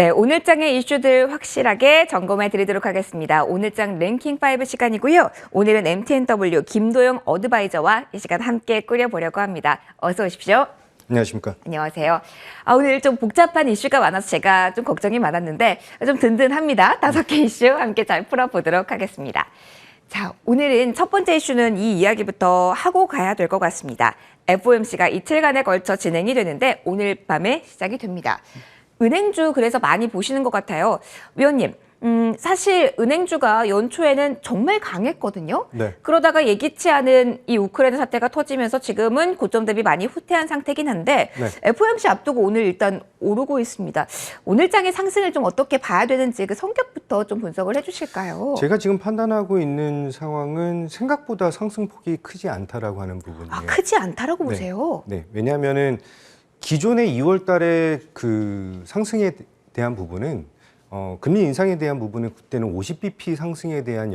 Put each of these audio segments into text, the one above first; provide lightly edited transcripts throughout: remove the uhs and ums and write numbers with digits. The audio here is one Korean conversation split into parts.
네, 오늘장의 이슈들 확실하게 점검해 드리도록 하겠습니다. 오늘장 랭킹 5 시간이고요. 오늘은 MTNW 김도영 어드바이저와 이 시간 함께 꾸려보려고 합니다. 어서 오십시오. 안녕하십니까. 안녕하세요. 오늘 좀 복잡한 이슈가 많아서 제가 좀 걱정이 많았는데 좀 든든합니다. 5개 이슈 함께 잘 풀어보도록 하겠습니다. 자, 오늘은 첫 번째 이슈는 이 이야기부터 하고 가야 될 것 같습니다. FOMC가 이틀간에 걸쳐 진행이 되는데 오늘 밤에 시작이 됩니다. 은행주 그래서 많이 보시는 것 같아요. 위원님, 사실 은행주가 연초에는 정말 강했거든요. 네. 그러다가 예기치 않은 이 우크라이나 사태가 터지면서 지금은 고점 대비 많이 후퇴한 상태긴 한데 네. FOMC 앞두고 오늘 일단 오르고 있습니다. 오늘장의 상승을 좀 어떻게 봐야 되는지 그 성격부터 좀 분석을 해주실까요? 제가 지금 판단하고 있는 상황은 생각보다 상승폭이 크지 않다라고 하는 부분이에요. 크지 않다라고 보세요. 네, 왜냐하면은 기존의 2월 달에 그 상승에 대한 부분은 금리 인상에 대한 부분은 그때는 50bp 상승에 대한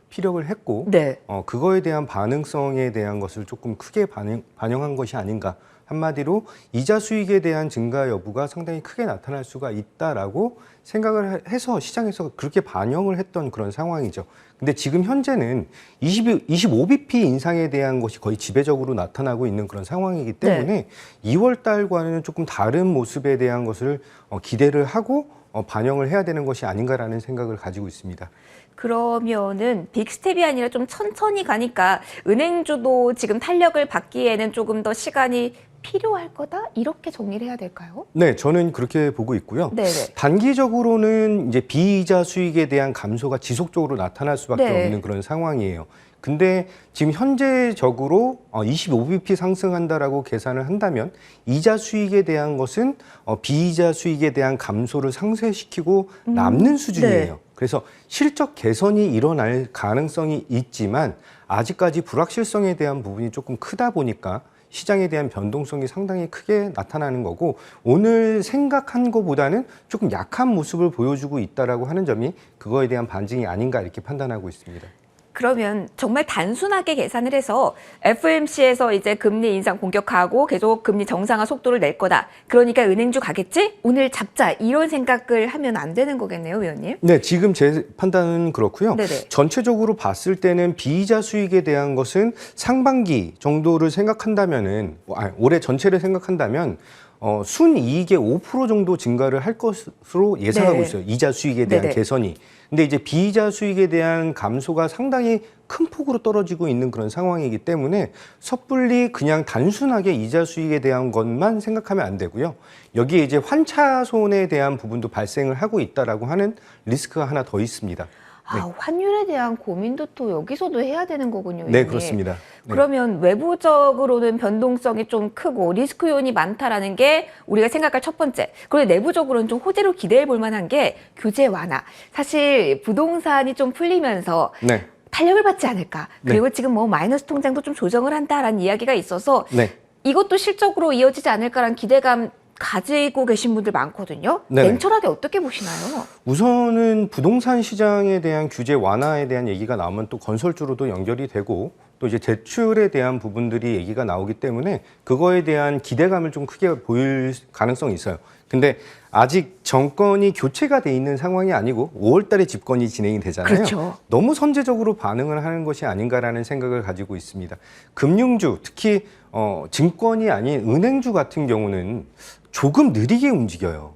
피력을 했고 네. 그거에 대한 반응성에 대한 것을 조금 크게 반영한 것이 아닌가. 한마디로 이자 수익에 대한 증가 여부가 상당히 크게 나타날 수가 있다라고 생각을 해서 시장에서 그렇게 반영을 했던 그런 상황이죠. 근데 지금 현재는 25bp 인상에 대한 것이 거의 지배적으로 나타나고 있는 그런 상황이기 때문에 2월 달과는 조금 다른 모습에 대한 것을 기대를 하고 반영을 해야 되는 것이 아닌가라는 생각을 가지고 있습니다. 그러면은 빅스텝이 아니라 좀 천천히 가니까 은행주도 지금 탄력을 받기에는 조금 더 시간이 필요할 거다? 이렇게 정리를 해야 될까요? 네, 저는 그렇게 보고 있고요. 네네. 단기적으로는 이제 비이자 수익에 대한 감소가 지속적으로 나타날 수밖에 네. 없는 그런 상황이에요. 근데 지금 현재적으로 25bp 상승한다라고 계산을 한다면 이자 수익에 대한 것은 비이자 수익에 대한 감소를 상쇄시키고 남는 수준이에요. 네. 그래서 실적 개선이 일어날 가능성이 있지만 아직까지 불확실성에 대한 부분이 조금 크다 보니까 시장에 대한 변동성이 상당히 크게 나타나는 거고 오늘 생각한 것보다는 조금 약한 모습을 보여주고 있다라고 하는 점이 그거에 대한 반증이 아닌가 이렇게 판단하고 있습니다. 그러면 정말 단순하게 계산을 해서 FOMC에서 이제 금리 인상 본격화하고 계속 금리 정상화 속도를 낼 거다. 그러니까 은행주 가겠지? 오늘 잡자. 이런 생각을 하면 안 되는 거겠네요, 위원님. 네, 지금 제 판단은 그렇고요. 네네. 전체적으로 봤을 때는 비이자 수익에 대한 것은 상반기 정도를 생각한다면은 올해 전체를 생각한다면 순이익의 5% 정도 증가를 할 것으로 예상하고 네. 있어요. 이자 수익에 대한 네네. 개선이. 근데 이제 비이자 수익에 대한 감소가 상당히 큰 폭으로 떨어지고 있는 그런 상황이기 때문에 섣불리 그냥 단순하게 이자 수익에 대한 것만 생각하면 안 되고요. 여기에 이제 환차손에 대한 부분도 발생을 하고 있다라고 하는 리스크가 하나 더 있습니다. 네. 환율에 대한 고민도 또 여기서도 해야 되는 거군요. 네, 위원님. 그렇습니다. 네. 그러면 외부적으로는 변동성이 좀 크고 리스크 요인이 많다라는 게 우리가 생각할 첫 번째. 그리고 내부적으로는 좀 호재로 기대해 볼 만한 게 규제 완화. 사실 부동산이 좀 풀리면서 네. 탄력을 받지 않을까. 네. 그리고 지금 뭐 마이너스 통장도 좀 조정을 한다라는 이야기가 있어서 네. 이것도 실적으로 이어지지 않을까라는 기대감 가지고 계신 분들 많거든요. 네네. 냉철하게 어떻게 보시나요? 우선은 부동산 시장에 대한 규제 완화에 대한 얘기가 나오면 또 건설주로도 연결이 되고 또 이제 대출에 대한 부분들이 얘기가 나오기 때문에 그거에 대한 기대감을 좀 크게 보일 가능성이 있어요. 근데 아직 정권이 교체가 돼 있는 상황이 아니고 5월 달에 집권이 진행이 되잖아요. 그렇죠. 너무 선제적으로 반응을 하는 것이 아닌가라는 생각을 가지고 있습니다. 금융주, 특히 증권이 아닌 은행주 같은 경우는 조금 느리게 움직여요.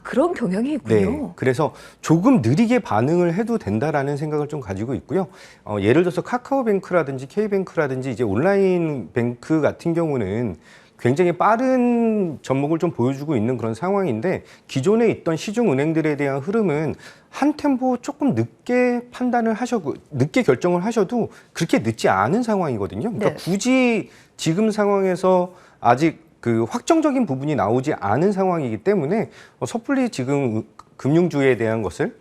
그런 경향이 있군요. 네, 그래서 조금 느리게 반응을 해도 된다라는 생각을 좀 가지고 있고요. 예를 들어서 카카오뱅크라든지 K뱅크라든지 이제 온라인 뱅크 같은 경우는 굉장히 빠른 접목을 좀 보여주고 있는 그런 상황인데 기존에 있던 시중은행들에 대한 흐름은 한 템포 조금 늦게 판단을 하셔도 늦게 결정을 하셔도 그렇게 늦지 않은 상황이거든요. 그러니까 네. 굳이 지금 상황에서 아직 그 확정적인 부분이 나오지 않은 상황이기 때문에 섣불리 지금 금융주에 대한 것을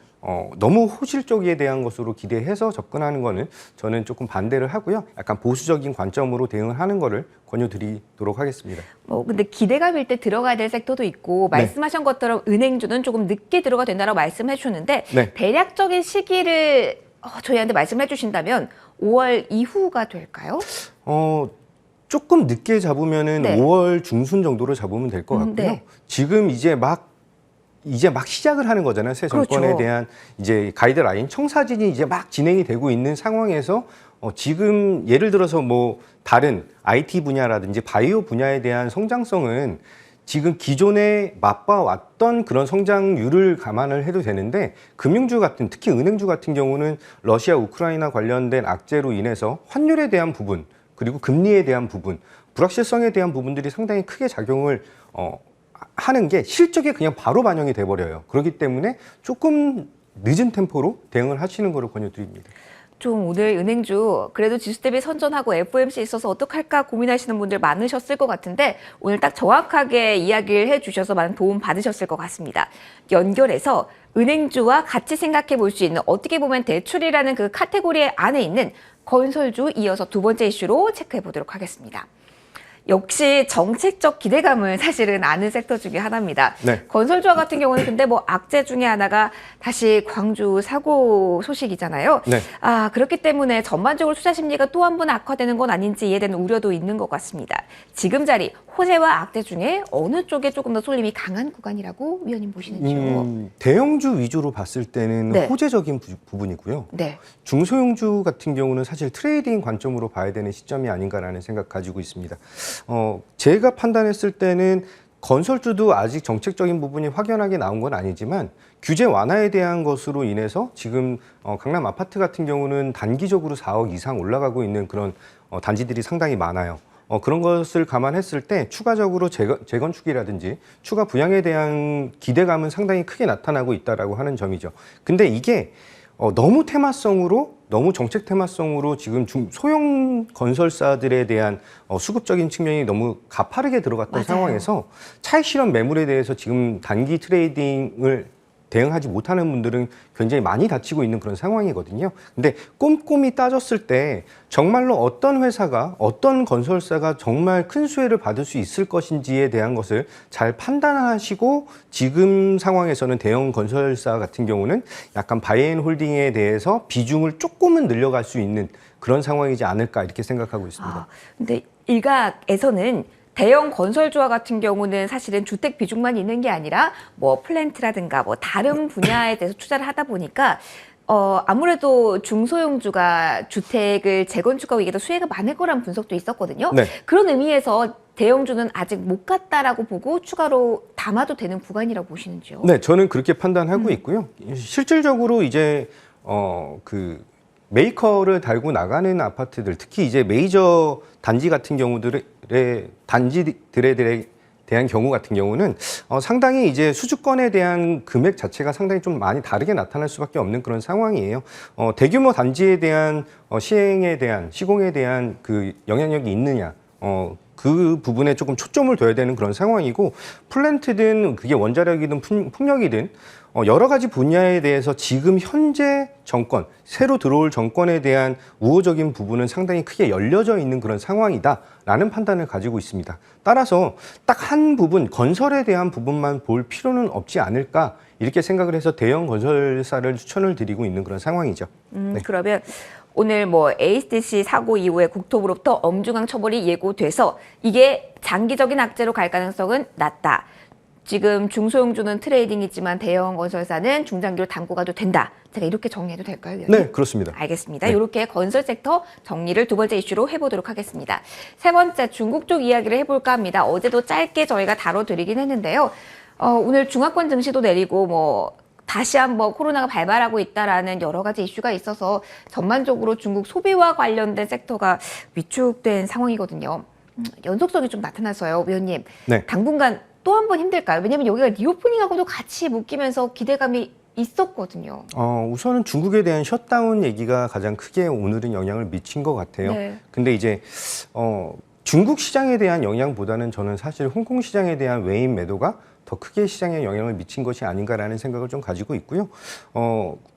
너무 호실적에 대한 것으로 기대해서 접근하는 거는 저는 조금 반대를 하고요. 약간 보수적인 관점으로 대응을 하는 거를 권유드리도록 하겠습니다. 근데 기대감일 때 들어가야 될 섹터도 있고 네. 말씀하신 것처럼 은행주는 조금 늦게 들어가 된다고 말씀해 주셨는데 네. 대략적인 시기를 저희한테 말씀해 주신다면 5월 이후가 될까요? 조금 늦게 잡으면은 네. 5월 중순 정도로 잡으면 될 것 같고요. 네. 지금 이제 막 이제 막 시작을 하는 거잖아요. 새 정권에 그렇죠. 대한 이제 가이드라인 청사진이 이제 막 진행이 되고 있는 상황에서 지금 예를 들어서 뭐 다른 IT 분야라든지 바이오 분야에 대한 성장성은 지금 기존에 맛봐왔던 그런 성장률을 감안을 해도 되는데 금융주 같은 특히 은행주 같은 경우는 러시아 우크라이나 관련된 악재로 인해서 환율에 대한 부분 그리고 금리에 대한 부분 불확실성에 대한 부분들이 상당히 크게 작용을 하는 게 실적에 그냥 바로 반영이 돼버려요. 그렇기 때문에 조금 늦은 템포로 대응을 하시는 거를 권유드립니다. 좀 오늘 은행주 그래도 지수 대비 선전하고 FOMC 있어서 어떡할까 고민하시는 분들 많으셨을 것 같은데 오늘 딱 정확하게 이야기를 해주셔서 많은 도움 받으셨을 것 같습니다. 연결해서 은행주와 같이 생각해 볼 수 있는 어떻게 보면 대출이라는 그 카테고리 안에 있는 건설주 이어서 두 번째 이슈로 체크해 보도록 하겠습니다. 역시 정책적 기대감을 사실은 아는 섹터 중에 하나입니다. 네. 건설주와 같은 경우는 근데 뭐 악재 중에 하나가 다시 광주 사고 소식이잖아요. 네. 그렇기 때문에 전반적으로 투자 심리가 또 한 번 악화되는 건 아닌지 이해되는 우려도 있는 것 같습니다. 지금 자리 호재와 악재 중에 어느 쪽에 조금 더 쏠림이 강한 구간이라고 위원님 보시는지요? 대형주 위주로 봤을 때는 네. 호재적인 부분이고요. 네. 중소형주 같은 경우는 사실 트레이딩 관점으로 봐야 되는 시점이 아닌가라는 생각 가지고 있습니다. 제가 판단했을 때는 건설주도 아직 정책적인 부분이 확연하게 나온 건 아니지만 규제 완화에 대한 것으로 인해서 지금 강남 아파트 같은 경우는 단기적으로 4억 이상 올라가고 있는 그런 단지들이 상당히 많아요. 그런 것을 감안했을 때 추가적으로 재건축이라든지 추가 분양에 대한 기대감은 상당히 크게 나타나고 있다라고 하는 점이죠. 근데 이게 너무 테마성으로 너무 정책 테마성으로 지금 소형 건설사들에 대한 수급적인 측면이 너무 가파르게 들어갔던 맞아요. 상황에서 차익 실현 매물에 대해서 지금 단기 트레이딩을 대응하지 못하는 분들은 굉장히 많이 다치고 있는 그런 상황이거든요. 근데 꼼꼼히 따졌을 때 정말로 어떤 회사가 어떤 건설사가 정말 큰 수혜를 받을 수 있을 것인지에 대한 것을 잘 판단하시고 지금 상황에서는 대형 건설사 같은 경우는 약간 바이앤홀딩에 대해서 비중을 조금은 늘려갈 수 있는 그런 상황이지 않을까 이렇게 생각하고 있습니다. 근데 일각에서는 대형 건설주와 같은 경우는 사실은 주택 비중만 있는 게 아니라 뭐 플랜트라든가 뭐 다른 분야에 대해서 투자를 하다 보니까 아무래도 중소형주가 주택을 재건축하고 이게 더 수혜가 많을 거란 분석도 있었거든요. 네. 그런 의미에서 대형주는 아직 못 갔다라고 보고 추가로 담아도 되는 구간이라고 보시는지요? 네, 저는 그렇게 판단하고 있고요. 실질적으로 이제 메이커를 달고 나가는 아파트들, 특히 이제 메이저 단지 같은 단지들에 대한 경우 같은 경우는 상당히 이제 수주권에 대한 금액 자체가 상당히 좀 많이 다르게 나타날 수밖에 없는 그런 상황이에요. 대규모 단지에 대한 시공에 대한 그 영향력이 있느냐, 그 부분에 조금 초점을 둬야 되는 그런 상황이고, 플랜트든 그게 원자력이든 풍력이든 여러 가지 분야에 대해서 지금 현재 정권, 새로 들어올 정권에 대한 우호적인 부분은 상당히 크게 열려져 있는 그런 상황이다라는 판단을 가지고 있습니다. 따라서 딱 한 부분, 건설에 대한 부분만 볼 필요는 없지 않을까 이렇게 생각을 해서 대형 건설사를 추천을 드리고 있는 그런 상황이죠. 네. 그러면 오늘 뭐 HTC 사고 이후에 국토부로부터 엄중한 처벌이 예고돼서 이게 장기적인 악재로 갈 가능성은 낮다. 지금 중소형주는 트레이딩이지만 대형 건설사는 중장기로 담고 가도 된다. 제가 이렇게 정리해도 될까요, 위원님? 네, 그렇습니다. 알겠습니다. 네. 이렇게 건설 섹터 정리를 두 번째 이슈로 해보도록 하겠습니다. 세 번째 중국 쪽 이야기를 해볼까 합니다. 어제도 짧게 저희가 다뤄드리긴 했는데요. 오늘 중화권 증시도 내리고 뭐 다시 한번 코로나가 발발하고 있다라는 여러 가지 이슈가 있어서 전반적으로 중국 소비와 관련된 섹터가 위축된 상황이거든요. 연속성이 좀 나타나서요, 위원님. 네. 당분간 또 한 번 힘들까요? 왜냐하면 여기가 리오프닝하고도 같이 묶이면서 기대감이 있었거든요. 우선은 중국에 대한 셧다운 얘기가 가장 크게 오늘은 영향을 미친 것 같아요. 네. 근데 이제 중국 시장에 대한 영향보다는 저는 사실 홍콩 시장에 대한 외인 매도가 더 크게 시장에 영향을 미친 것이 아닌가라는 생각을 좀 가지고 있고요.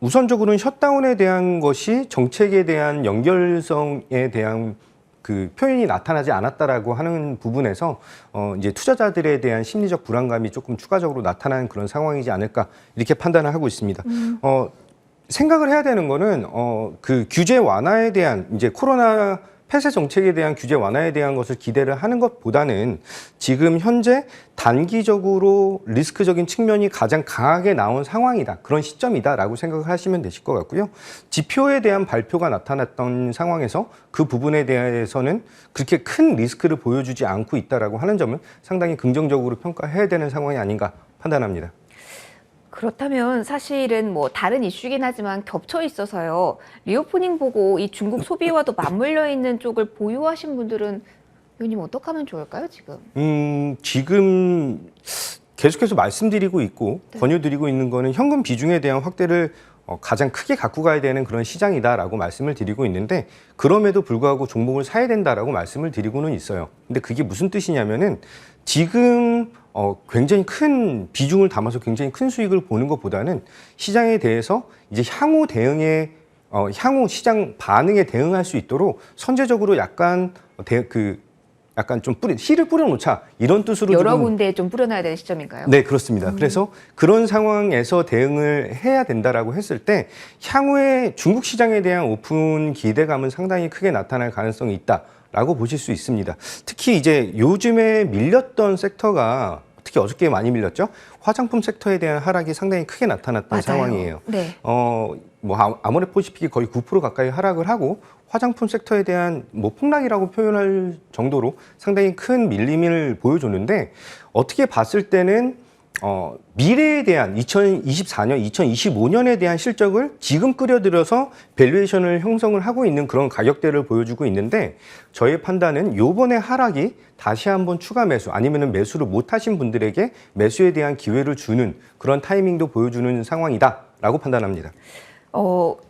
우선적으로는 셧다운에 대한 것이 정책에 대한 연결성에 대한 그 표현이 나타나지 않았다라고 하는 부분에서 이제 투자자들에 대한 심리적 불안감이 조금 추가적으로 나타나는 그런 상황이지 않을까 이렇게 판단을 하고 있습니다. 생각을 해야 되는 거는 그 규제 완화에 대한 이제 코로나 폐쇄 정책에 대한 규제 완화에 대한 것을 기대를 하는 것보다는 지금 현재 단기적으로 리스크적인 측면이 가장 강하게 나온 상황이다. 그런 시점이다라고 생각을 하시면 되실 것 같고요. 지표에 대한 발표가 나타났던 상황에서 그 부분에 대해서는 그렇게 큰 리스크를 보여주지 않고 있다라고 하는 점은 상당히 긍정적으로 평가해야 되는 상황이 아닌가 판단합니다. 그렇다면 사실은 뭐 다른 이슈긴 하지만 겹쳐 있어서요. 리오프닝 보고 이 중국 소비와도 맞물려 있는 쪽을 보유하신 분들은 의원님 어떻게 하면 좋을까요, 지금? 지금 계속해서 말씀드리고 있고 네. 권유드리고 있는 거는 현금 비중에 대한 확대를 가장 크게 갖고 가야 되는 그런 시장이다라고 말씀을 드리고 있는데 그럼에도 불구하고 종목을 사야 된다라고 말씀을 드리고는 있어요. 근데 그게 무슨 뜻이냐면은 지금 굉장히 큰 비중을 담아서 굉장히 큰 수익을 보는 것보다는 시장에 대해서 이제 향후 대응에 향후 시장 반응에 대응할 수 있도록 선제적으로 약간 약간 좀 씨를 뿌려놓자 이런 뜻으로 여러 조금 군데에 좀 뿌려놔야 되는 시점인가요? 네, 그렇습니다. 그래서 그런 상황에서 대응을 해야 된다라고 했을 때 향후에 중국 시장에 대한 오픈 기대감은 상당히 크게 나타날 가능성이 있다라고 보실 수 있습니다. 특히 이제 요즘에 밀렸던 섹터가 특히 어저께 많이 밀렸죠. 화장품 섹터에 대한 하락이 상당히 크게 나타났던 맞아요. 상황이에요. 네. 아모레포시픽이 거의 9% 가까이 하락을 하고 화장품 섹터에 대한 폭락이라고 표현할 정도로 상당히 큰 밀림을 보여줬는데 어떻게 봤을 때는 미래에 대한 2024년, 2025년에 대한 실적을 지금 끌어들여서 밸류에이션을 형성을 하고 있는 그런 가격대를 보여주고 있는데 저의 판단은 요번에 하락이 다시 한번 추가 매수 아니면 매수를 못 하신 분들에게 매수에 대한 기회를 주는 그런 타이밍도 보여주는 상황이다라고 판단합니다.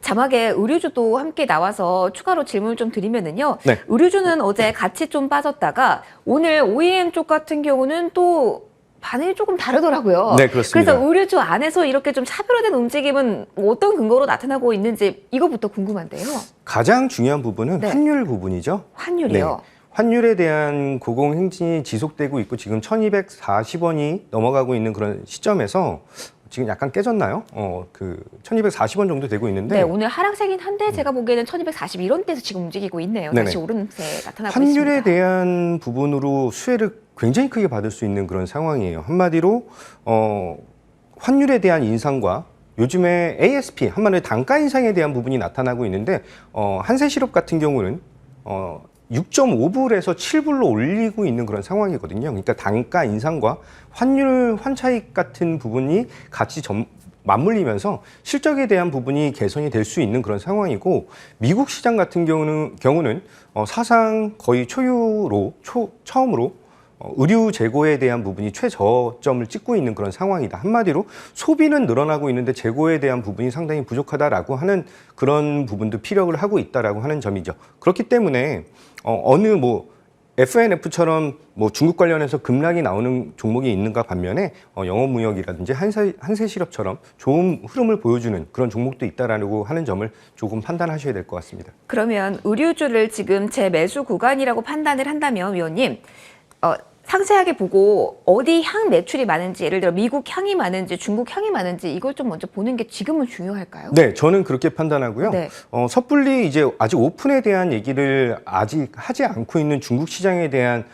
자막에 의류주도 함께 나와서 추가로 질문을 좀 드리면은요. 네. 의류주는 어제 같이 좀 빠졌다가 오늘 OEM 쪽 같은 경우는 또 반응이 조금 다르더라고요. 네, 그렇습니다. 그래서 의류주 안에서 이렇게 좀 차별화된 움직임은 어떤 근거로 나타나고 있는지 이거부터 궁금한데요. 가장 중요한 부분은 네. 환율 부분이죠. 환율이요. 네. 환율에 대한 고공행진이 지속되고 있고 지금 1240원이 넘어가고 있는 그런 시점에서 지금 약간 깨졌나요? 1240원 정도 되고 있는데 네, 오늘 하락세긴 한데 제가 보기에는 1241원대에서 지금 움직이고 있네요. 네네. 다시 오름세 나타나고 환율에 있습니다. 대한 부분으로 수혜를 굉장히 크게 받을 수 있는 그런 상황이에요. 한마디로 환율에 대한 인상과 요즘에 ASP 한마디로 단가 인상에 대한 부분이 나타나고 있는데 한세시럽 같은 경우는 6.5불에서 7불로 올리고 있는 그런 상황이거든요. 그러니까 단가 인상과 환율 환차익 같은 부분이 같이 맞물리면서 실적에 대한 부분이 개선이 될 수 있는 그런 상황이고 미국 시장 같은 경우는 사상 거의 처음으로 의류 재고에 대한 부분이 최저점을 찍고 있는 그런 상황이다. 한마디로 소비는 늘어나고 있는데 재고에 대한 부분이 상당히 부족하다라고 하는 그런 부분도 피력을 하고 있다라고 하는 점이죠. 그렇기 때문에 FNF처럼 중국 관련해서 급락이 나오는 종목이 있는가 반면에 영업무역이라든지 한세시럽처럼 좋은 흐름을 보여주는 그런 종목도 있다라고 하는 점을 조금 판단하셔야 될 것 같습니다. 그러면 의류주를 지금 제 매수 구간이라고 판단을 한다면 위원님 상세하게 보고 어디 향 매출이 많은지 예를 들어 미국 향이 많은지 중국 향이 많은지 이걸 좀 먼저 보는 게 지금은 중요할까요? 네, 저는 그렇게 판단하고요. 네. 섣불리 이제 아직 오픈에 대한 얘기를 아직 하지 않고 있는 중국 시장에 대한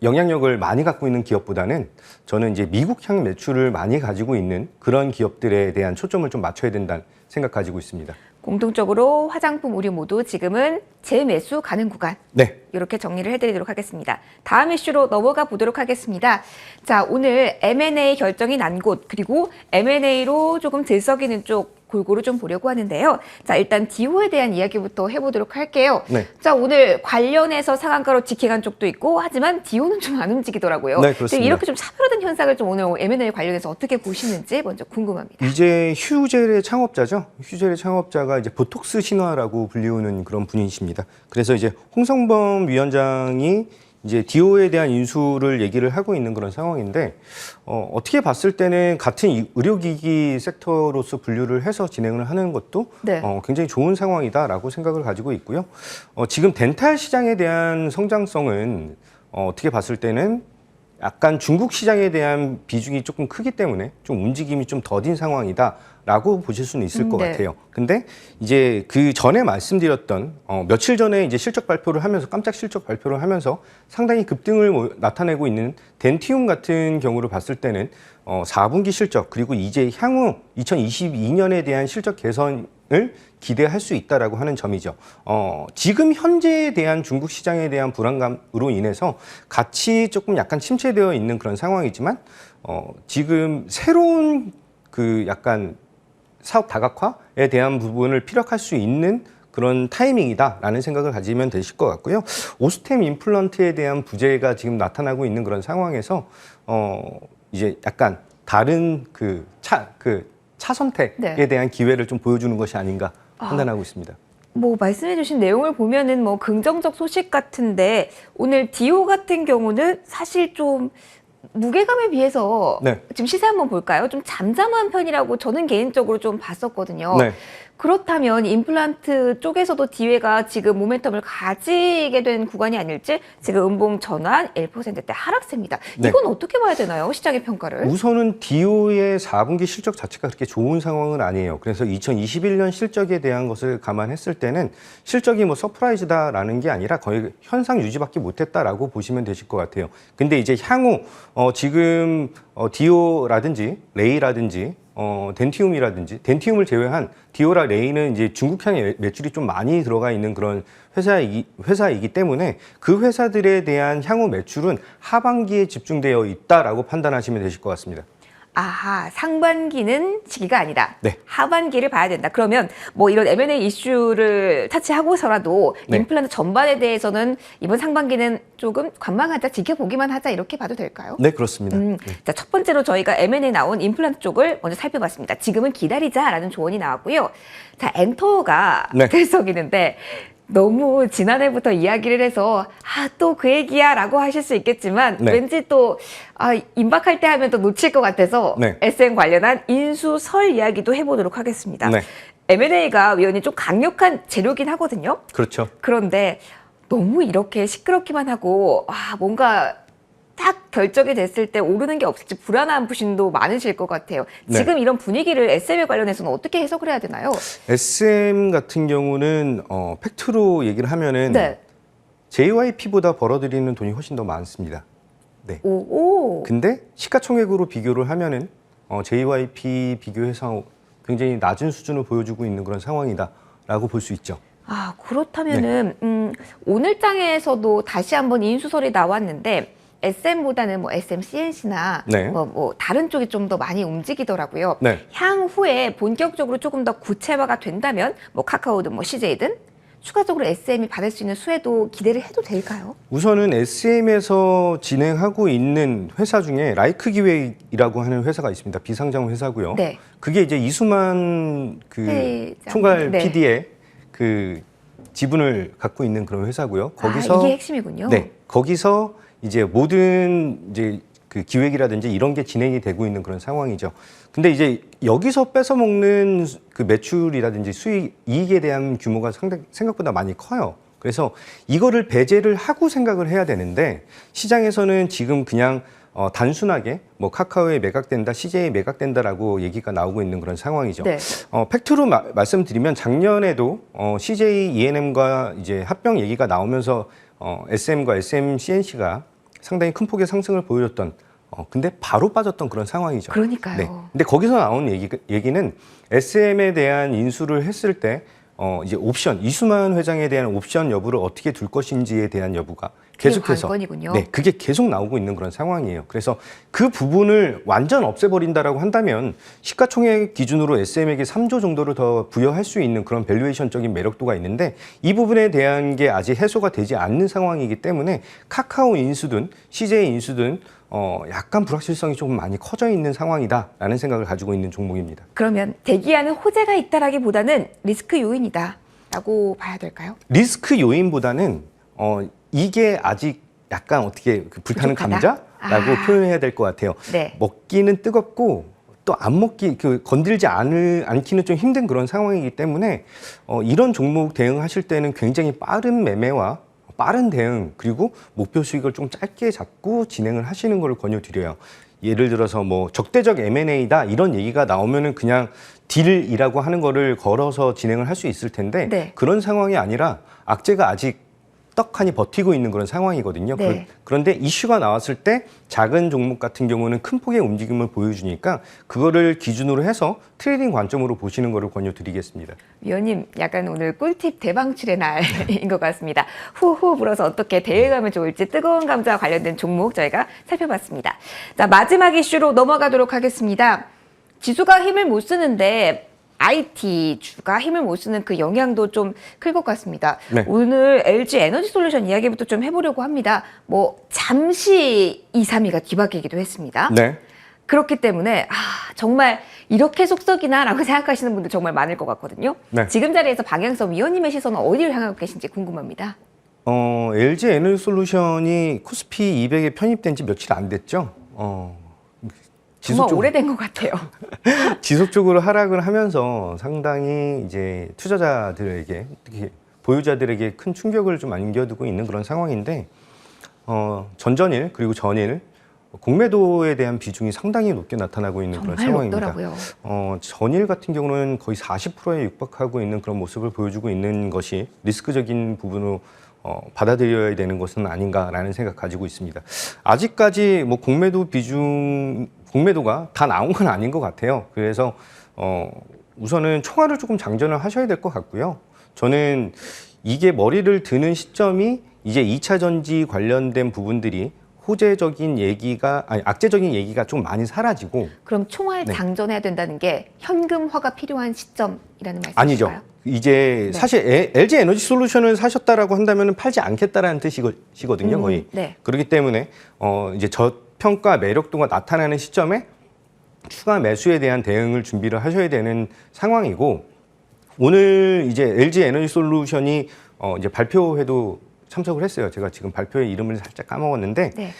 영향력을 많이 갖고 있는 기업보다는 저는 이제 미국 향 매출을 많이 가지고 있는 그런 기업들에 대한 초점을 좀 맞춰야 된다는 생각 가지고 있습니다. 공통적으로 화장품, 의류 모두 지금은 재매수 가능 구간. 네. 이렇게 정리를 해드리도록 하겠습니다. 다음 이슈로 넘어가 보도록 하겠습니다. 자, 오늘 M&A 결정이 난 곳, 그리고 M&A로 조금 들썩이는 쪽 골고루 좀 보려고 하는데요. 자, 일단 디오에 대한 이야기부터 해보도록 할게요. 네. 자, 오늘 관련해서 상한가로 지켜간 쪽도 있고, 하지만 디오는 좀 안 움직이더라고요. 네, 그렇습니다. 이렇게 좀 차별화된 현상을 좀 오늘 M&A 관련해서 어떻게 보시는지 먼저 궁금합니다. 이제 휴젤의 창업자죠. 휴젤의 창업자가 이제 보톡스 신화라고 불리우는 그런 분이십니다. 그래서 이제 홍성범 위원장이 이제 디오에 대한 인수를 얘기를 하고 있는 그런 상황인데 어떻게 봤을 때는 같은 의료기기 섹터로서 분류를 해서 진행을 하는 것도 네. 굉장히 좋은 상황이다라고 생각을 가지고 있고요. 지금 덴탈 시장에 대한 성장성은 어떻게 봤을 때는 약간 중국 시장에 대한 비중이 조금 크기 때문에 좀 움직임이 좀 더딘 상황이다라고 보실 수는 있을 것 네. 같아요. 근데 이제 그 전에 말씀드렸던 며칠 전에 이제 실적 발표를 하면서 깜짝 실적 발표를 하면서 상당히 급등을 나타내고 있는 덴티움 같은 경우를 봤을 때는 4분기 실적 그리고 이제 향후 2022년에 대한 실적 개선을 기대할 수 있다라고 하는 점이죠. 지금 현재에 대한 중국 시장에 대한 불안감으로 인해서 같이 조금 약간 침체되어 있는 그런 상황이지만 지금 새로운 그 약간 사업 다각화에 대한 부분을 피력할 수 있는 그런 타이밍이다라는 생각을 가지면 되실 것 같고요. 오스템 임플란트에 대한 부재가 지금 나타나고 있는 그런 상황에서 이제 약간 다른 차 선택에 네. 대한 기회를 좀 보여주는 것이 아닌가 판단하고 있습니다. 뭐 말씀해주신 내용을 보면은 뭐 긍정적 소식 같은데 오늘 디오 같은 경우는 사실 좀 무게감에 비해서 네. 지금 시세 한번 볼까요? 좀 잠잠한 편이라고 저는 개인적으로 좀 봤었거든요. 네. 그렇다면 임플란트 쪽에서도 디웨가 지금 모멘텀을 가지게 된 구간이 아닐지 지금 음봉 전환 1%대 하락세입니다. 네. 이건 어떻게 봐야 되나요? 시장의 평가를? 우선은 디오의 4분기 실적 자체가 그렇게 좋은 상황은 아니에요. 그래서 2021년 실적에 대한 것을 감안했을 때는 실적이 뭐 서프라이즈다라는 게 아니라 거의 현상 유지밖에 못했다라고 보시면 되실 것 같아요. 근데 이제 향후 지금 디오라든지 레이라든지 덴티움이라든지 덴티움을 제외한 디오라 레이는 이제 중국향의 매출이 좀 많이 들어가 있는 그런 회사이기 때문에 그 회사들에 대한 향후 매출은 하반기에 집중되어 있다라고 판단하시면 되실 것 같습니다. 아하, 상반기는 시기가 아니다. 네. 하반기를 봐야 된다. 그러면 뭐 이런 M&A 이슈를 차치하고서라도 네. 임플란트 전반에 대해서는 이번 상반기는 조금 관망하자, 지켜보기만 하자 이렇게 봐도 될까요? 네, 그렇습니다. 네. 자, 첫 번째로 저희가 M&A 나온 임플란트 쪽을 먼저 살펴봤습니다. 지금은 기다리자라는 조언이 나왔고요. 자, 엔터가 네. 들썩이는데 너무 지난해부터 이야기를 해서 또 그 얘기야 라고 하실 수 있겠지만 네. 왠지 또 임박할 때 하면 또 놓칠 것 같아서 네. SM 관련한 인수설 이야기도 해보도록 하겠습니다. 네. M&A가 위원이 좀 강력한 재료긴 하거든요. 그렇죠. 그런데 너무 이렇게 시끄럽기만 하고 뭔가 딱 결정이 됐을 때 오르는 게 없을지 불안한 부심도 많으실 것 같아요. 네. 지금 이런 분위기를 SM에 관련해서는 어떻게 해석을 해야 되나요? SM 같은 경우는 팩트로 얘기를 하면은 네. JYP보다 벌어들이는 돈이 훨씬 더 많습니다. 네. 오. 근데 시가총액으로 비교를 하면은 JYP 비교해서 굉장히 낮은 수준을 보여주고 있는 그런 상황이다라고 볼 수 있죠. 그렇다면은 오늘 장에서도 다시 한번 인수설이 나왔는데 SM보다는 뭐 SM CNC나 네. 뭐 다른 쪽이 좀 더 많이 움직이더라고요. 네. 향후에 본격적으로 조금 더 구체화가 된다면 뭐 카카오든 뭐 CJ든 추가적으로 SM이 받을 수 있는 수혜도 기대를 해도 될까요? 우선은 SM에서 진행하고 있는 회사 중에 라이크 기획이라고 하는 회사가 있습니다. 비상장 회사고요. 네. 그게 이제 이수만 그 회장. 총괄 네. PD의 그 지분을 갖고 있는 그런 회사고요. 거기서 이게 핵심이군요. 네, 거기서 이제 모든 이제 그 기획이라든지 이런 게 진행이 되고 있는 그런 상황이죠. 근데 이제 여기서 뺏어 먹는 그 매출이라든지 수익, 이익에 대한 규모가 생각보다 많이 커요. 그래서 이거를 배제를 하고 생각을 해야 되는데 시장에서는 지금 그냥 단순하게 뭐 카카오에 매각된다, CJ에 매각된다라고 얘기가 나오고 있는 그런 상황이죠. 네. 팩트로 말씀드리면 작년에도 CJ E&M과 이제 합병 얘기가 나오면서 SM과 SM CNC가 상당히 큰 폭의 상승을 보여줬던 근데 바로 빠졌던 그런 상황이죠. 그러니까요. 네. 근데 거기서 나온 얘기는 SM에 대한 인수를 했을 때 이제 옵션, 이수만 회장에 대한 옵션 여부를 어떻게 둘 것인지에 대한 여부가 계속해서 관건이군요. 네, 그게 계속 나오고 있는 그런 상황이에요. 그래서 그 부분을 완전 없애버린다라고 한다면 시가총액 기준으로 SM에게 3조 정도를 더 부여할 수 있는 그런 밸류에이션적인 매력도가 있는데 이 부분에 대한 게 아직 해소가 되지 않는 상황이기 때문에 카카오 인수든 CJ 인수든 약간 불확실성이 조금 많이 커져 있는 상황이다라는 생각을 가지고 있는 종목입니다. 그러면 대기하는 호재가 있다라기보다는 리스크 요인이다라고 봐야 될까요? 리스크 요인보다는 이게 아직 약간 어떻게 불타는 부족하다? 감자라고 표현해야 될 것 같아요. 네. 먹기는 뜨겁고 또 안 먹기, 건들지 않기는 좀 힘든 그런 상황이기 때문에 이런 종목 대응하실 때는 굉장히 빠른 매매와 빠른 대응 그리고 목표 수익을 좀 짧게 잡고 진행을 하시는 걸 권유드려요. 예를 들어서 뭐 적대적 M&A다 이런 얘기가 나오면은 그냥 딜이라고 하는 거를 걸어서 진행을 할 수 있을 텐데 네. 그런 상황이 아니라 악재가 아직 떡하니 버티고 있는 그런 상황이거든요. 네. 그런데 이슈가 나왔을 때 작은 종목 같은 경우는 큰 폭의 움직임을 보여주니까 그거를 기준으로 해서 트레이딩 관점으로 보시는 거를 권유드리겠습니다. 위원님 약간 오늘 꿀팁 대방출의 날인 것 같습니다. 후후 불어서 어떻게 대응하면 좋을지 뜨거운 감자와 관련된 종목 저희가 살펴봤습니다. 자, 마지막 이슈로 넘어가도록 하겠습니다. 지수가 힘을 못 쓰는데 IT주가 힘을 못 쓰는 그 영향도 좀 클 것 같습니다. 네. 오늘 LG 에너지 솔루션 이야기부터 좀 해보려고 합니다. 뭐 잠시 2, 3위가 뒤바뀌기도 했습니다. 네. 그렇기 때문에 정말 이렇게 속썩이나라고 생각하시는 분들 정말 많을 것 같거든요. 네. 지금 자리에서 방향성 위원님의 시선은 어디를 향하고 계신지 궁금합니다. LG 에너지 솔루션이 코스피 200에 편입된 지 며칠 안 됐죠. 정말 오래된 것 같아요. 지속적으로 하락을 하면서 상당히 이제 투자자들에게 특히 보유자들에게 큰 충격을 좀 안겨두고 있는 그런 상황인데 전전일 그리고 전일 공매도에 대한 비중이 상당히 높게 나타나고 있는 그런 정말 상황입니다. 높더라고요. 전일 같은 경우는 거의 40%에 육박하고 있는 그런 모습을 보여주고 있는 것이 리스크적인 부분으로 받아들여야 되는 것은 아닌가라는 생각 가지고 있습니다. 아직까지 뭐 공매도가 다 나온 건 아닌 것 같아요. 그래서 우선은 총알을 조금 장전을 하셔야 될 것 같고요. 저는 이게 머리를 드는 시점이 이제 2차 전지 관련된 부분들이 호재적인 얘기가 아니 악재적인 얘기가 좀 많이 사라지고 그럼 총알 네. 장전해야 된다는 게 현금화가 필요한 시점이라는 말씀이신가요? 아니죠. 이제 네. 사실 LG 에너지 솔루션을 사셨다라고 한다면 팔지 않겠다라는 뜻이거든요, 거의. 네. 그렇기 때문에 이제 저평가 매력도가 나타나는 시점에 추가 매수에 대한 대응을 준비를 하셔야 되는 상황이고 오늘 이제 LG 에너지 솔루션이 이제 발표회도 참석을 했어요. 제가 지금 발표회 이름을 살짝 까먹었는데 네.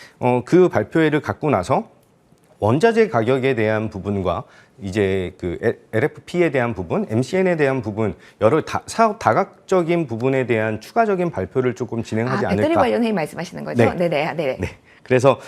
그 발표회를 갖고 나서 원자재 가격에 대한 부분과 이제 그 LFP에 대한 부분, MCN에 대한 부분 여러 사업 다각적인 부분에 대한 추가적인 발표를 조금 진행하지 않을까. 배터리 관련 회의 말씀하시는 거죠? 네. 네네. 네. 그래서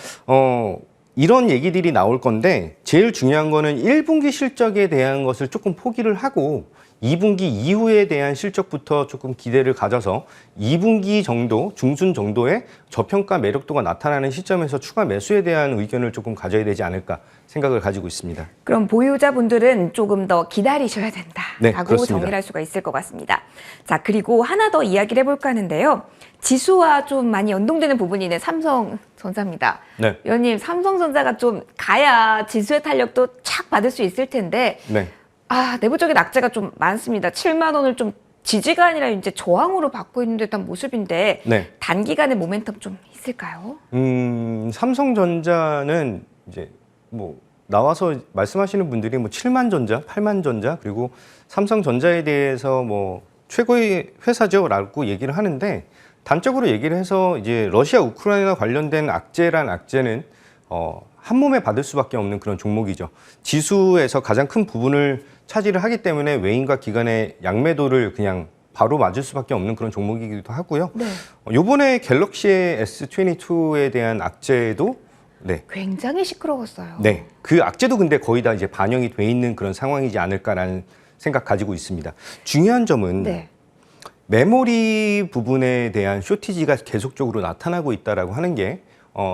이런 얘기들이 나올 건데 제일 중요한 거는 1분기 실적에 대한 것을 조금 포기를 하고 2분기 이후에 대한 실적부터 조금 기대를 가져서 2분기 정도, 중순 정도의 저평가 매력도가 나타나는 시점에서 추가 매수에 대한 의견을 조금 가져야 되지 않을까 생각을 가지고 있습니다. 그럼 보유자분들은 조금 더 기다리셔야 네, 된다라고 그렇습니다. 정리를 할 수가 있을 것 같습니다. 자, 그리고 하나 더 이야기를 해볼까 하는데요. 지수와 좀 많이 연동되는 부분이 있는 삼성전자입니다. 네. 위원님, 삼성전자가 좀 가야 지수의 탄력도 착 받을 수 있을 텐데 네. 내부적인 악재가 좀 많습니다. 7만 원을 좀 지지가 아니라 이제 저항으로 받고 있는 듯한 모습인데 네. 단기간에 모멘텀 좀 있을까요? 삼성전자는 이제 뭐 나와서 말씀하시는 분들이 뭐 7만 전자, 8만 전자 그리고 삼성전자에 대해서 뭐 최고의 회사죠라고 얘기를 하는데 단적으로 얘기를 해서 이제 러시아 우크라이나 관련된 악재는 한 몸에 받을 수밖에 없는 그런 종목이죠. 지수에서 가장 큰 부분을 차지를 하기 때문에 외인과 기관의 양매도를 그냥 바로 맞을 수밖에 없는 그런 종목이기도 하고요. 네. 요번에 갤럭시의 S22에 대한 악재도 네. 굉장히 시끄러웠어요. 네. 그 악재도 근데 거의 다 이제 반영이 돼 있는 그런 상황이지 않을까라는 생각 가지고 있습니다. 중요한 점은 네. 메모리 부분에 대한 쇼티지가 계속적으로 나타나고 있다라고 하는 게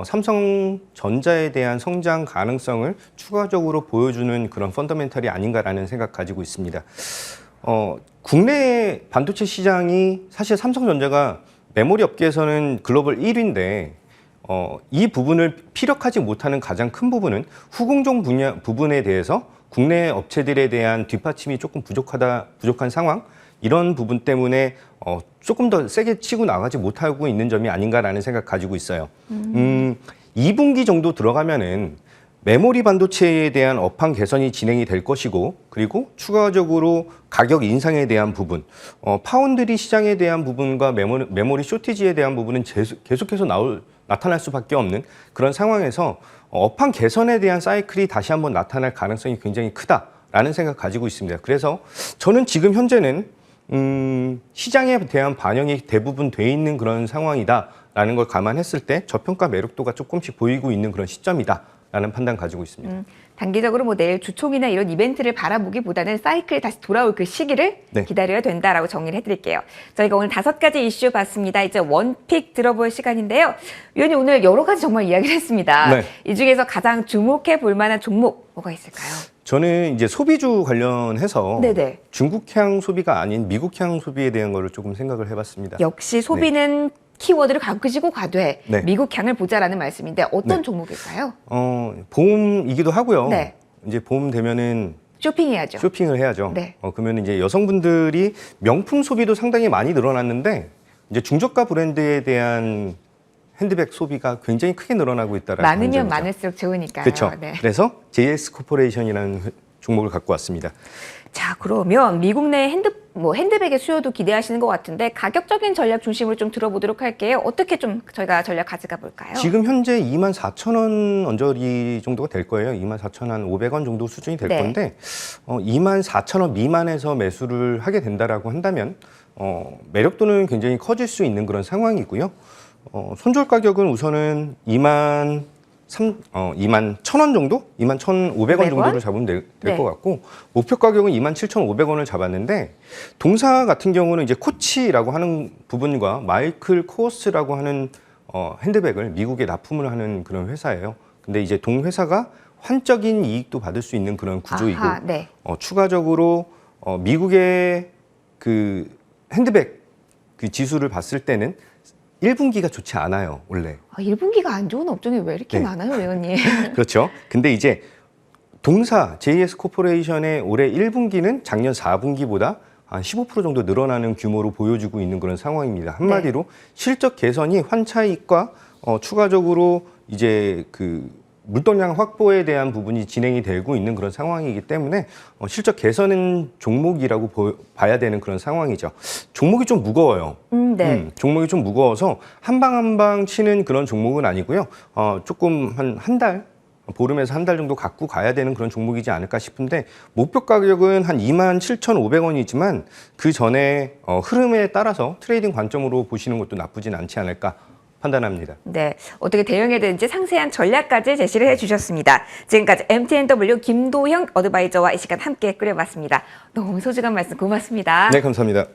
삼성전자에 대한 성장 가능성을 추가적으로 보여주는 그런 펀더멘털이 아닌가라는 생각 가지고 있습니다. 국내 반도체 시장이 사실 삼성전자가 메모리 업계에서는 글로벌 1위인데 이 부분을 피력하지 못하는 가장 큰 부분은 후공정 부분에 대해서 국내 업체들에 대한 뒷받침이 조금 부족한 상황 이런 부분 때문에 조금 더 세게 치고 나가지 못하고 있는 점이 아닌가라는 생각 가지고 있어요. 2분기 정도 들어가면은 메모리 반도체에 대한 업황 개선이 진행이 될 것이고 그리고 추가적으로 가격 인상에 대한 부분, 파운드리 시장에 대한 부분과 메모리 쇼티지에 대한 부분은 계속해서 나타날 수밖에 없는 그런 상황에서 업황 개선에 대한 사이클이 다시 한번 나타날 가능성이 굉장히 크다라는 생각 가지고 있습니다. 그래서 저는 지금 현재는 시장에 대한 반영이 대부분 돼 있는 그런 상황이다라는 걸 감안했을 때 저평가 매력도가 조금씩 보이고 있는 그런 시점이다라는 판단 가지고 있습니다. 단기적으로 뭐 내일 주총이나 이런 이벤트를 바라보기보다는 사이클이 다시 돌아올 그 시기를 네. 기다려야 된다라고 정리를 해드릴게요. 저희가 오늘 5가지 이슈 봤습니다. 이제 원픽 들어볼 시간인데요. 위원님 오늘 여러 가지 정말 이야기를 했습니다. 네. 이 중에서 가장 주목해 볼 만한 종목 뭐가 있을까요? 저는 이제 소비주 관련해서 네네. 중국향 소비가 아닌 미국향 소비에 대한 거를 조금 생각을 해봤습니다. 역시 소비는 키워드를 가지고 가되 네. 미국 향을 보자라는 말씀인데 어떤 네. 종목일까요? 봄이기도 하고요. 네. 이제 봄 되면은 쇼핑해야죠. 쇼핑을 해야죠. 네. 그러면 이제 여성분들이 명품 소비도 상당히 많이 늘어났는데 이제 중저가 브랜드에 대한 핸드백 소비가 굉장히 크게 늘어나고 있다라는 많으면 관점이죠. 많을수록 좋으니까요. 그렇죠. 네. 그래서 JS 코퍼레이션이라는 종목을 갖고 왔습니다. 자, 그러면 미국 내 핸드백의 수요도 기대하시는 것 같은데 가격적인 전략 중심으로 좀 들어보도록 할게요. 어떻게 좀 저희가 전략 가져가 볼까요? 지금 현재 24,000원 언저리 정도가 될 거예요. 24,500원 정도 수준이 될 네. 건데 24,000원 미만에서 매수를 하게 된다라고 한다면 매력도는 굉장히 커질 수 있는 그런 상황이고요. 손절 가격은 우선은 21,000원 정도? 21,500원 정도를 잡으면 될 네. 것 같고 목표 가격은 27,500원을 잡았는데 동사 같은 경우는 이제 코치라고 하는 부분과 마이클 코어스라고 하는 핸드백을 미국에 납품을 하는 그런 회사예요. 근데 이제 동회사가 환적인 이익도 받을 수 있는 그런 구조이고 아하, 네. 추가적으로 미국의 그 핸드백 그 지수를 봤을 때는 1분기가 좋지 않아요, 원래. 1분기가 안 좋은 업종이 왜 이렇게 네. 많아요, 회원님? 그렇죠. 근데 이제 동사 JS 코퍼레이션의 올해 1분기는 작년 4분기보다 한 15% 정도 늘어나는 규모로 보여주고 있는 그런 상황입니다. 한마디로 실적 개선이 환차익과 추가적으로 이제 그 물동량 확보에 대한 부분이 진행이 되고 있는 그런 상황이기 때문에 실적 개선은 종목이라고 봐야 되는 그런 상황이죠. 종목이 좀 무거워요. 네. 종목이 좀 무거워서 한 방 한 방 치는 그런 종목은 아니고요. 조금 한 달, 보름에서 한 달 정도 갖고 가야 되는 그런 종목이지 않을까 싶은데 목표 가격은 한 27,500원이지만 그 전에 흐름에 따라서 트레이딩 관점으로 보시는 것도 나쁘진 않지 않을까 판단합니다. 네, 어떻게 대응해야 되는지 상세한 전략까지 제시를 해주셨습니다. 지금까지 MTNW 김도형 어드바이저와 이 시간 함께 꾸려봤습니다. 너무 소중한 말씀 고맙습니다. 네, 감사합니다.